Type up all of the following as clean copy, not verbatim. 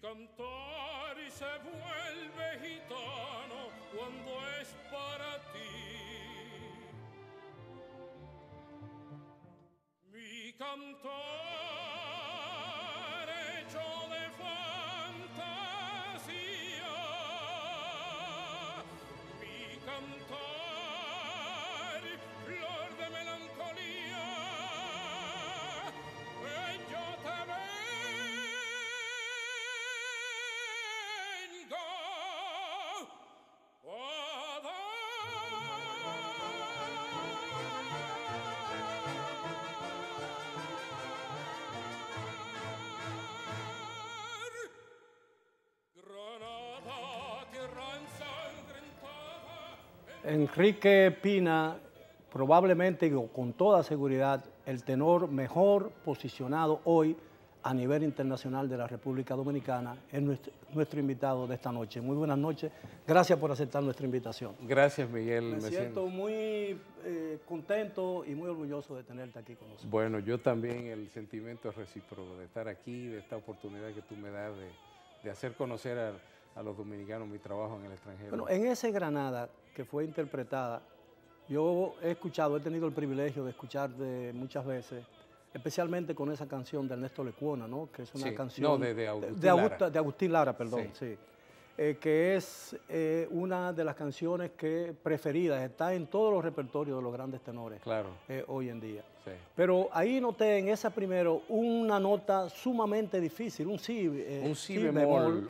cantar y se vuelve gitano cuando es para ti. Mi cantar hecho de fantasía, mi cantar flor de melancolía, yo te vengo a dar. Granada, tierra ensangrentada. Enrique Pina, probablemente y con toda seguridad, el tenor mejor posicionado hoy a nivel internacional de la República Dominicana, es nuestro invitado de esta noche. Muy buenas noches, gracias por aceptar nuestra invitación. Gracias, Miguel. Me siento muy contento y muy orgulloso de tenerte aquí con nosotros. Bueno, yo también, el sentimiento es recíproco de estar aquí, de esta oportunidad que tú me das de hacer conocer a los dominicanos mi trabajo en el extranjero. Bueno, en ese Granada que fue interpretada, yo he tenido el privilegio de escucharte muchas veces, especialmente con esa canción de Ernesto Lecuona, ¿no? Que es una Sí, canción no, de Agustín Lara, perdón, Sí. sí. Que es una de las canciones preferidas, está en todos los repertorios de los grandes tenores Claro. Hoy en día. Sí. Pero ahí noté en esa primero una nota sumamente difícil, un si bemol,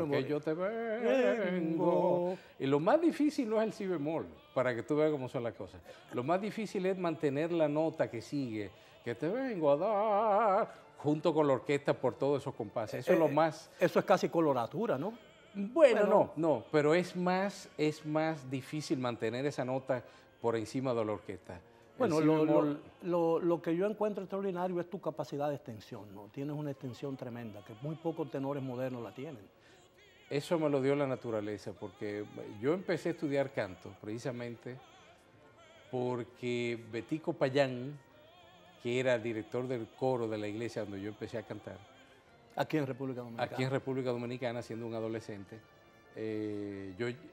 que yo te vengo. Y lo más difícil no es el si bemol, para que tú veas cómo son las cosas. Lo más difícil es mantener la nota que sigue, que te vengo a dar, junto con la orquesta por todos esos compases. Eso es lo más... Eso es casi coloratura, ¿no? Bueno, no, pero es más difícil mantener esa nota por encima de la orquesta. Bueno, lo que yo encuentro extraordinario es tu capacidad de extensión, ¿no? Tienes una extensión tremenda, que muy pocos tenores modernos la tienen. Eso me lo dio la naturaleza, porque yo empecé a estudiar canto precisamente porque Betico Payán, que era el director del coro de la iglesia donde yo empecé a cantar. Aquí en República Dominicana. Aquí en República Dominicana, siendo un adolescente.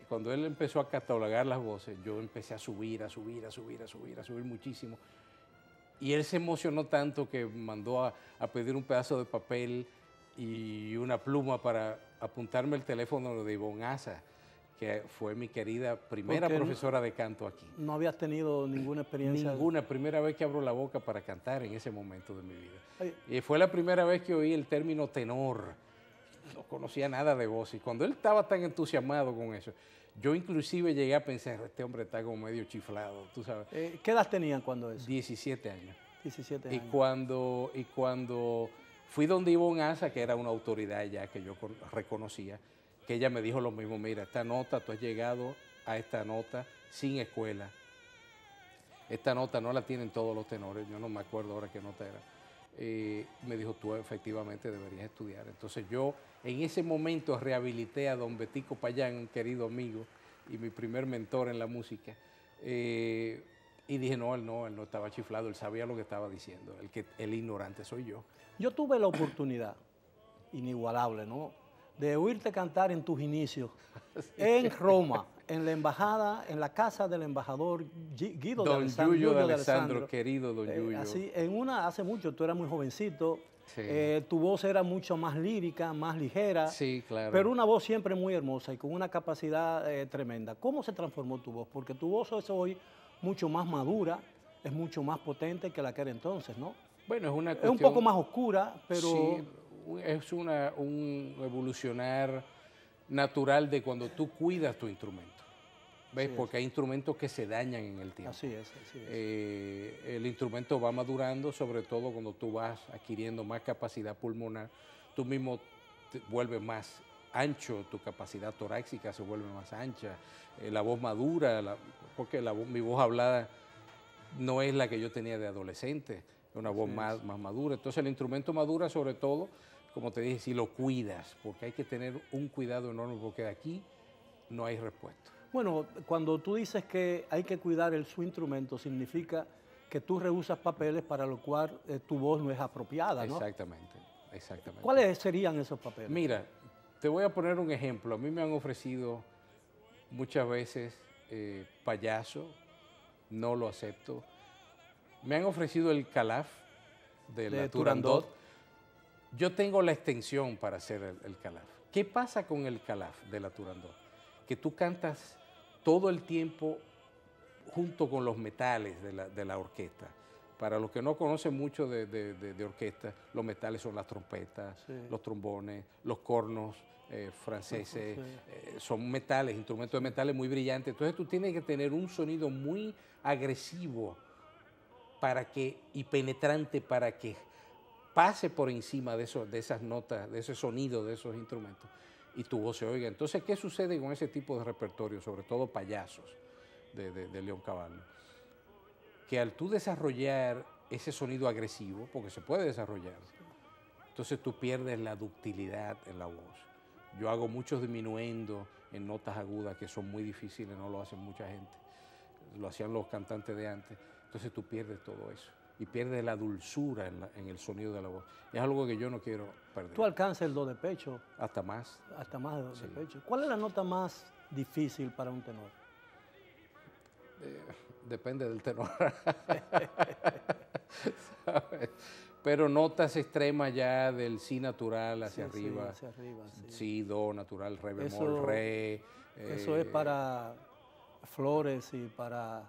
Cuando él empezó a catalogar las voces, yo empecé a subir muchísimo. Y él se emocionó tanto que mandó a pedir un pedazo de papel y una pluma para apuntarme el teléfono de Ivonne Asa, que fue mi querida primera profesora de canto aquí. ¿No habías tenido ninguna experiencia? Ninguna, primera vez que abro la boca para cantar en ese momento de mi vida. Ay. Y fue la primera vez que oí el término tenor. No conocía nada de voz. Y cuando él estaba tan entusiasmado con eso, yo inclusive llegué a pensar, este hombre está como medio chiflado, tú sabes. ¿Qué edad tenían cuando eso? 17 años. 17 años. Y cuando fui donde Ivonne Asa, que era una autoridad ya que yo reconocía, que ella me dijo lo mismo, mira, esta nota, tú has llegado a esta nota sin escuela. Esta nota no la tienen todos los tenores, yo no me acuerdo ahora qué nota era. Me dijo, tú efectivamente deberías estudiar. Entonces yo en ese momento rehabilité a don Betico Payán, un querido amigo y mi primer mentor en la música. Y dije, no, él no estaba chiflado, él sabía lo que estaba diciendo, el ignorante soy yo. Yo tuve la oportunidad, inigualable, ¿no?, de oírte cantar en tus inicios en Roma, en la embajada, en la casa del embajador Guido Don de Yuyo de Alessandro, querido Don Yuyo. Así, hace mucho, tú eras muy jovencito, Sí. Tu voz era mucho más lírica, más ligera, Sí, claro. pero una voz siempre muy hermosa y con una capacidad tremenda. ¿Cómo se transformó tu voz? Porque tu voz es hoy mucho más madura, es mucho más potente que la que era entonces, ¿no? Bueno, es una Es cuestión... un poco más oscura, pero... Sí, es un evolucionar natural de cuando tú cuidas tu instrumento. ¿Ves? Así Porque hay instrumentos que se dañan en el tiempo. Así es. El instrumento va madurando, sobre todo cuando tú vas adquiriendo más capacidad pulmonar. Tú mismo te vuelves más ancho, tu capacidad torácica se vuelve más ancha. La voz madura, porque mi voz hablada no es la que yo tenía de adolescente, es una voz más madura. Entonces el instrumento madura sobre todo, como te dije, si lo cuidas, porque hay que tener un cuidado enorme, porque de aquí no hay repuesto. Bueno, cuando tú dices que hay que cuidar su instrumento, significa que tú rehusas papeles para lo cual tu voz no es apropiada, ¿no? Exactamente. exactamente. ¿Cuáles serían esos papeles? Mira, te voy a poner un ejemplo. A mí me han ofrecido muchas veces payaso, no lo acepto. Me han ofrecido el calaf de la Turandot. Yo tengo la extensión para hacer el calaf. ¿Qué pasa con el calaf de la Turandot? Que tú cantas todo el tiempo junto con los metales de la orquesta. Para los que no conocen mucho de orquesta, los metales son las trompetas, sí, los trombones, los cornos franceses, sí, son metales, instrumentos de metales muy brillantes. Entonces tú tienes que tener un sonido muy agresivo y penetrante para que pase por encima de esas notas, de ese sonido de esos instrumentos y tu voz se oiga. Entonces, ¿qué sucede con ese tipo de repertorio, sobre todo payasos de Leoncavallo? Que al tú desarrollar ese sonido agresivo, porque se puede desarrollar, entonces tú pierdes la ductilidad en la voz. Yo hago muchos diminuendos en notas agudas que son muy difíciles, no lo hacen mucha gente, lo hacían los cantantes de antes, entonces tú pierdes todo eso y pierdes la dulzura en el sonido de la voz. Es algo que yo no quiero perder. ¿Tú alcanzas el do de pecho? Hasta más. Hasta más de do sí, de pecho. ¿Cuál es la nota más difícil para un tenor? Depende del tenor. Pero notas extremas ya del si natural hacia arriba. Sí, hacia arriba, sí. Si, do natural, re bemol, re. Eso es para Flores y para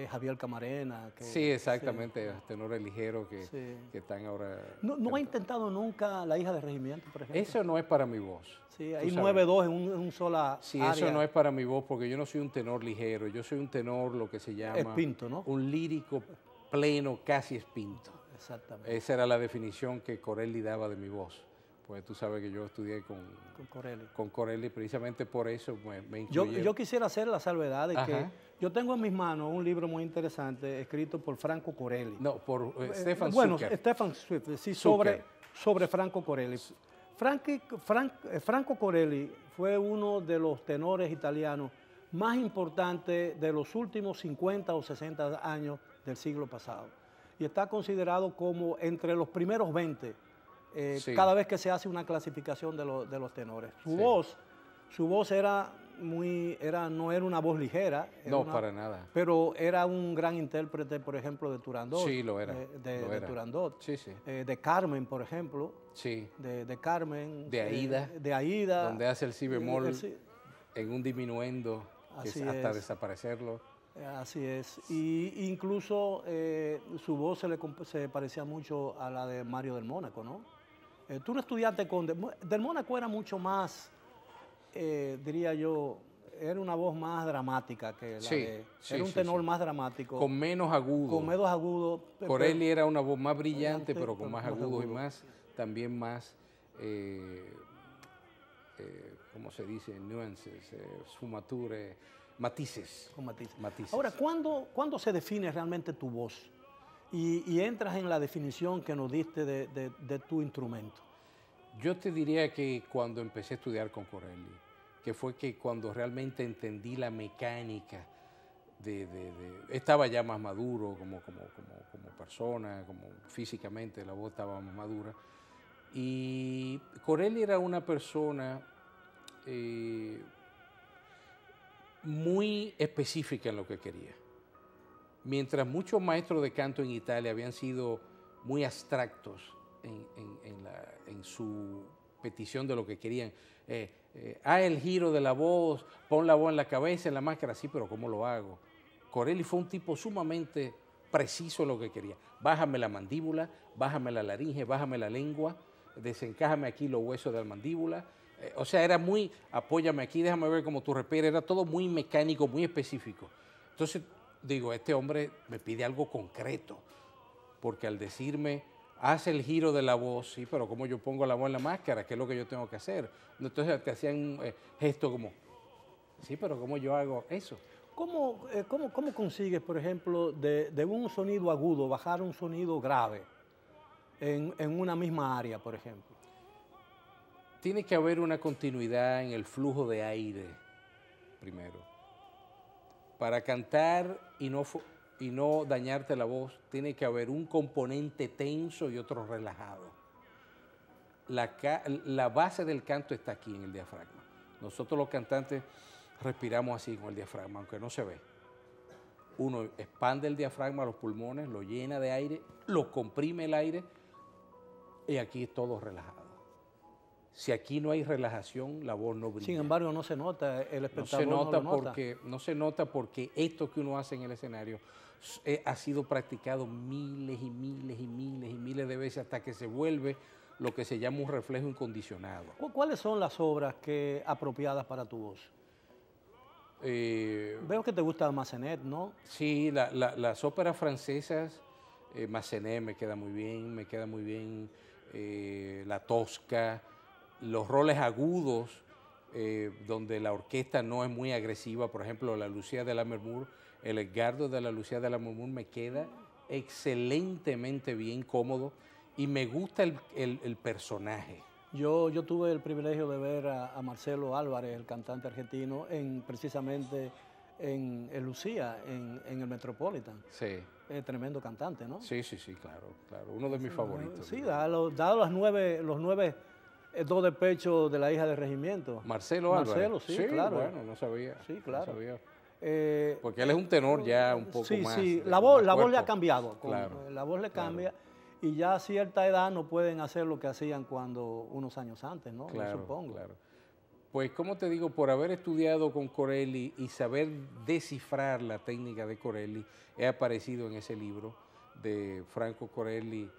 Javier Camarena. Sí, exactamente, tenores ligeros que están ahora... ¿No ha intentado nunca La hija de regimiento, por ejemplo? Eso no es para mi voz. Sí, hay 9-2 en un sola área. Eso no es para mi voz porque yo no soy un tenor ligero, yo soy un tenor lo que se llama... Espinto, ¿no? Un lírico pleno, casi espinto. Exactamente. Esa era la definición que Corelli daba de mi voz. Pues tú sabes que yo estudié con Corelli, precisamente por eso me incluyó. Yo quisiera hacer la salvedad de que yo tengo en mis manos un libro muy interesante escrito por Franco Corelli. No, por Stefan Bueno, Zucker. Stefan Swift, sí, sobre Franco Corelli. Franco Corelli fue uno de los tenores italianos más importantes de los últimos 50 o 60 años del siglo pasado. Y está considerado como entre los primeros 20 cada vez que se hace una clasificación de los tenores. Su voz no era una voz ligera. No, para nada. Pero era un gran intérprete, por ejemplo, de Turandot. Sí, lo era. De Turandot. Sí, sí. De Carmen, por ejemplo. Sí. De Carmen. De Aida. De Aida. Donde hace el si bemol en un diminuendo, hasta desaparecerlo. Así es. Y incluso su voz se parecía mucho a la de Mario del Mónaco, ¿no? Tú no estudiaste con... Del Mónaco era mucho más, diría yo, era una voz más dramática que la de... Era un tenor más dramático. Con menos agudo. Con menos agudo. Corelli era una voz más brillante, pero con más agudo y más, también más, ¿cómo se dice? Nuances, sfumature, matices. Con matices. Ahora, ¿cuándo se define realmente tu voz? Y entras en la definición que nos diste de tu instrumento. Yo te diría que cuando empecé a estudiar con Corelli, que fue que cuando realmente entendí la mecánica estaba ya más maduro como persona, como físicamente la voz estaba más madura. Y Corelli era una persona muy específica en lo que quería. Mientras muchos maestros de canto en Italia habían sido muy abstractos en su petición de lo que querían, el giro de la voz, pon la voz en la cabeza, en la máscara, sí, pero ¿cómo lo hago? Corelli fue un tipo sumamente preciso en lo que quería. Bájame la mandíbula, bájame la laringe, bájame la lengua, desencájame aquí los huesos de la mandíbula. O sea, era muy, apóyame aquí, déjame ver cómo tú respiras, era todo muy mecánico, muy específico. Entonces, digo, este hombre me pide algo concreto, porque al decirme, haz el giro de la voz, sí, pero ¿cómo yo pongo la voz en la máscara? ¿Qué es lo que yo tengo que hacer? Entonces te hacían un gesto como, sí, pero ¿cómo yo hago eso? ¿Cómo consigues, por ejemplo, de un sonido agudo bajar un sonido grave en una misma área, por ejemplo? Tiene que haber una continuidad en el flujo de aire, primero. Para cantar y no dañarte la voz, tiene que haber un componente tenso y otro relajado. la base del canto está aquí en el diafragma. Nosotros los cantantes respiramos así con el diafragma, aunque no se ve. Uno expande el diafragma a los pulmones, lo llena de aire, lo comprime el aire y aquí es todo relajado. Si aquí no hay relajación, la voz no brilla. Sin embargo, no se nota, el espectador no se nota porque esto que uno hace en el escenario ha sido practicado miles y miles y miles y miles de veces hasta que se vuelve lo que se llama un reflejo incondicionado. ¿Cuáles son las obras apropiadas para tu voz? Veo que te gusta Massenet, ¿no? Sí, las óperas francesas, Massenet me queda muy bien, La Tosca, los roles agudos, donde la orquesta no es muy agresiva, por ejemplo, la Lucía de Lammermoor, el Edgardo de la Lucía de Lammermoor me queda excelentemente bien, cómodo, y me gusta el personaje. Yo tuve el privilegio de ver a Marcelo Álvarez, el cantante argentino, precisamente en Lucía, en el Metropolitan. Sí. Tremendo cantante, ¿no? Sí, claro. Uno de mis favoritos. Sí, dado los nueve dos de pecho de la hija del regimiento. Marcelo Álvarez. Marcelo, sí, claro. Bueno, no sabía. Sí, claro. No sabía. Porque él es un tenor ya un poco más. Sí, la voz le ha cambiado. Claro. La voz le cambia. Y ya a cierta edad no pueden hacer lo que hacían unos años antes, ¿no? Claro, supongo. Claro. Pues, como te digo, por haber estudiado con Corelli y saber descifrar la técnica de Corelli, he aparecido en ese libro de Franco Corelli,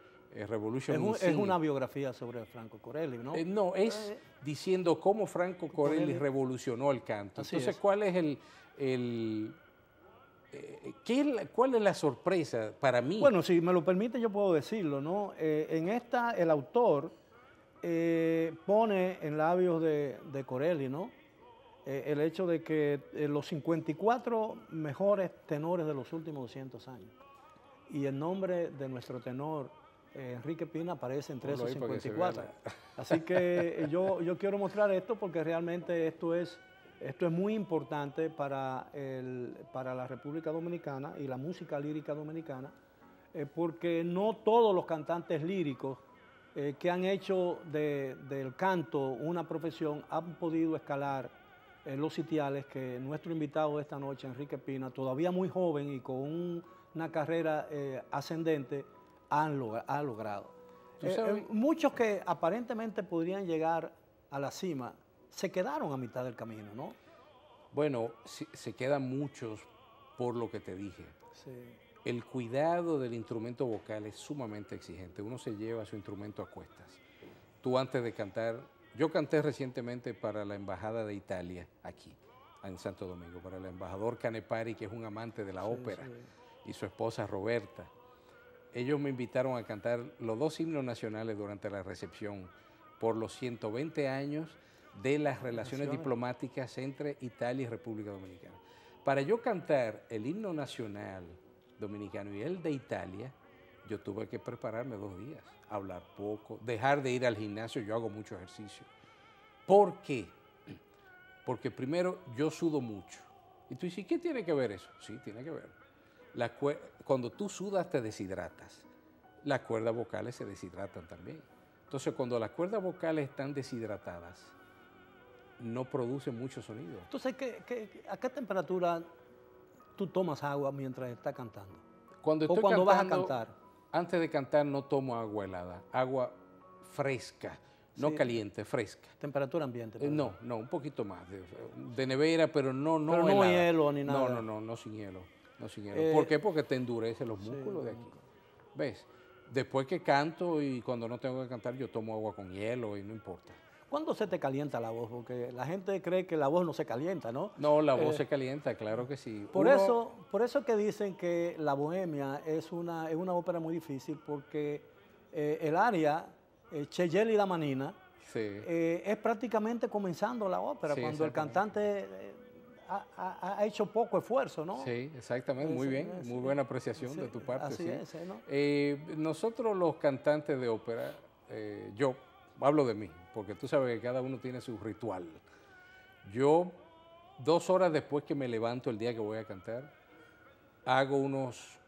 Revolution in Es una biografía sobre Franco Corelli, ¿no? No, es diciendo cómo Franco Corelli revolucionó el canto. Entonces, ¿cuál es ¿cuál es la sorpresa para mí? Bueno, si me lo permite yo puedo decirlo, ¿no? En esta el autor pone en labios de Corelli, ¿no? El hecho de que los 54 mejores tenores de los últimos 200 años y el nombre de nuestro tenor Enrique Pina aparece entre esos 54. Así que yo quiero mostrar esto porque realmente esto es muy importante para la República Dominicana y la música lírica dominicana, porque no todos los cantantes líricos que han hecho del canto una profesión han podido escalar los sitiales que nuestro invitado de esta noche, Enrique Pina, todavía muy joven y con una carrera ascendente, ha logrado. Muchos que aparentemente podrían llegar a la cima se quedaron a mitad del camino, ¿no? Bueno, se quedan muchos por lo que te dije. Sí. El cuidado del instrumento vocal es sumamente exigente. Uno se lleva su instrumento a cuestas. Tú antes de cantar, yo canté recientemente para la Embajada de Italia, aquí, en Santo Domingo, para el embajador Canepari, que es un amante de la ópera, y su esposa Roberta. Ellos me invitaron a cantar los 2 himnos nacionales durante la recepción por los 120 años de las relaciones diplomáticas entre Italia y República Dominicana. Para yo cantar el himno nacional dominicano y el de Italia, yo tuve que prepararme 2 días, hablar poco, dejar de ir al gimnasio, yo hago mucho ejercicio. ¿Por qué? Porque primero yo sudo mucho. Y tú dices, ¿qué tiene que ver eso? Sí, tiene que ver. Cuando tú sudas te deshidratas. Las cuerdas vocales se deshidratan también. Entonces, cuando las cuerdas vocales están deshidratadas, no producen mucho sonido. Entonces, ¿a qué temperatura tú tomas agua mientras estás cantando? Cuando vas a cantar. Antes de cantar no tomo agua helada, agua fresca, no caliente, fresca. Temperatura ambiente. No, un poquito más, de nevera, pero no helada. No hielo ni nada. No sin hielo. ¿Por qué? Porque te endurece los músculos de aquí. ¿Ves? Después que canto y cuando no tengo que cantar, yo tomo agua con hielo y no importa. ¿Cuándo se te calienta la voz? Porque la gente cree que la voz no se calienta, ¿no? No, la voz se calienta, claro que sí. Por eso que dicen que La Bohemia es una ópera muy difícil, porque el aria, Cheyenne y la Manina, es prácticamente comenzando la ópera, cuando el cantante ha hecho poco esfuerzo, ¿no? Sí, exactamente, muy bien, muy buena apreciación de tu parte. Así es, ¿no? Nosotros los cantantes de ópera, yo hablo de mí, porque tú sabes que cada uno tiene su ritual. Yo, 2 horas después que me levanto el día que voy a cantar, hago unos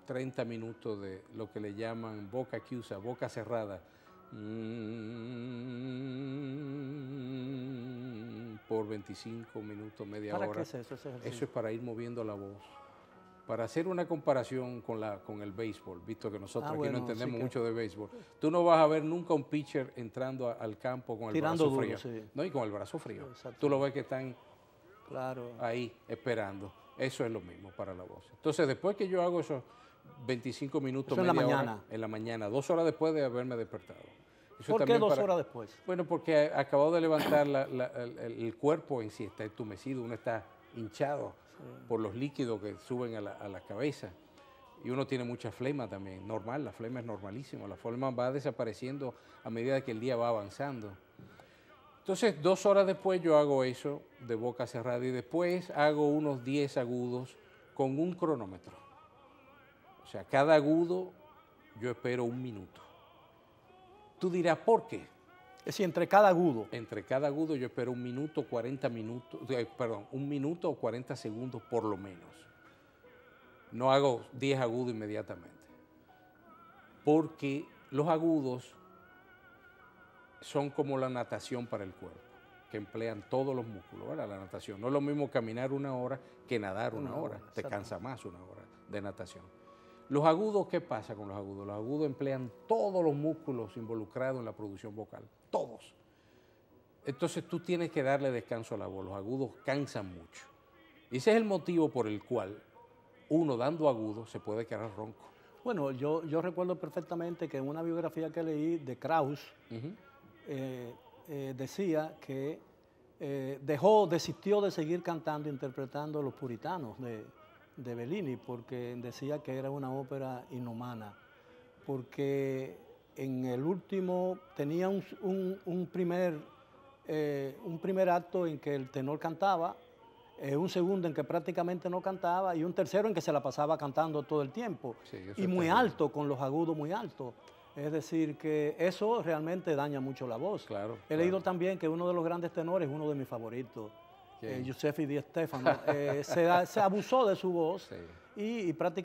30 minutos de lo que le llaman boca chiusa, boca cerrada, Por 25 minutos, media ¿Para hora. qué es eso? Ese ejercicio? Eso es para ir moviendo la voz. Para hacer una comparación con el béisbol, visto que nosotros aquí bueno, no entendemos sí que- mucho de béisbol. Tú no vas a ver nunca un pitcher entrando al campo con el Tirando brazo duro, frío. sí. No, y con el brazo frío. Exacto. Tú lo ves que están Claro. ahí esperando. Eso es lo mismo para la voz. Entonces, después que yo hago esos 25 minutos, Eso en la media hora, mañana. en la mañana, 2 horas después de haberme despertado. Eso ¿Por qué también 2 horas después? Bueno, porque acabado de levantar el cuerpo en sí, está entumecido, uno está hinchado por los líquidos que suben a la cabeza. Y uno tiene mucha flema también, normal, la flema es normalísima, la flema va desapareciendo a medida que el día va avanzando. Entonces, 2 horas después yo hago eso de boca cerrada y después hago unos 10 agudos con un cronómetro. O sea, cada agudo yo espero 1 minuto. Tú dirás, ¿por qué? Es decir, entre cada agudo. Entre cada agudo yo espero 1 minuto, 40 minutos, 1 minuto o 40 segundos por lo menos. No hago 10 agudos inmediatamente. Porque los agudos son como la natación para el cuerpo, que emplean todos los músculos, ¿verdad? La natación. No es lo mismo caminar 1 hora que nadar 1 hora. Te cansa más 1 hora de natación. Los agudos, ¿qué pasa con los agudos? Los agudos emplean todos los músculos involucrados en la producción vocal, todos. Entonces tú tienes que darle descanso a la voz, los agudos cansan mucho. Y ese es el motivo por el cual uno dando agudos se puede quedar ronco. Bueno, yo recuerdo perfectamente que en una biografía que leí de Krauss, decía que desistió de seguir cantando, interpretando Los Puritanos de Bellini, porque decía que era una ópera inhumana, porque en el último tenía un primer acto en que el tenor cantaba, un segundo en que prácticamente no cantaba y un tercero en que se la pasaba cantando todo el tiempo, Sí, eso y es muy terrible. alto, con los agudos muy altos. Es decir, que eso realmente daña mucho la voz. Claro, He leído claro. también que uno de los grandes tenores, uno de mis favoritos, ¿Quién? Giuseppe Di Stefano, se abusó de su voz Sí. y prácticamente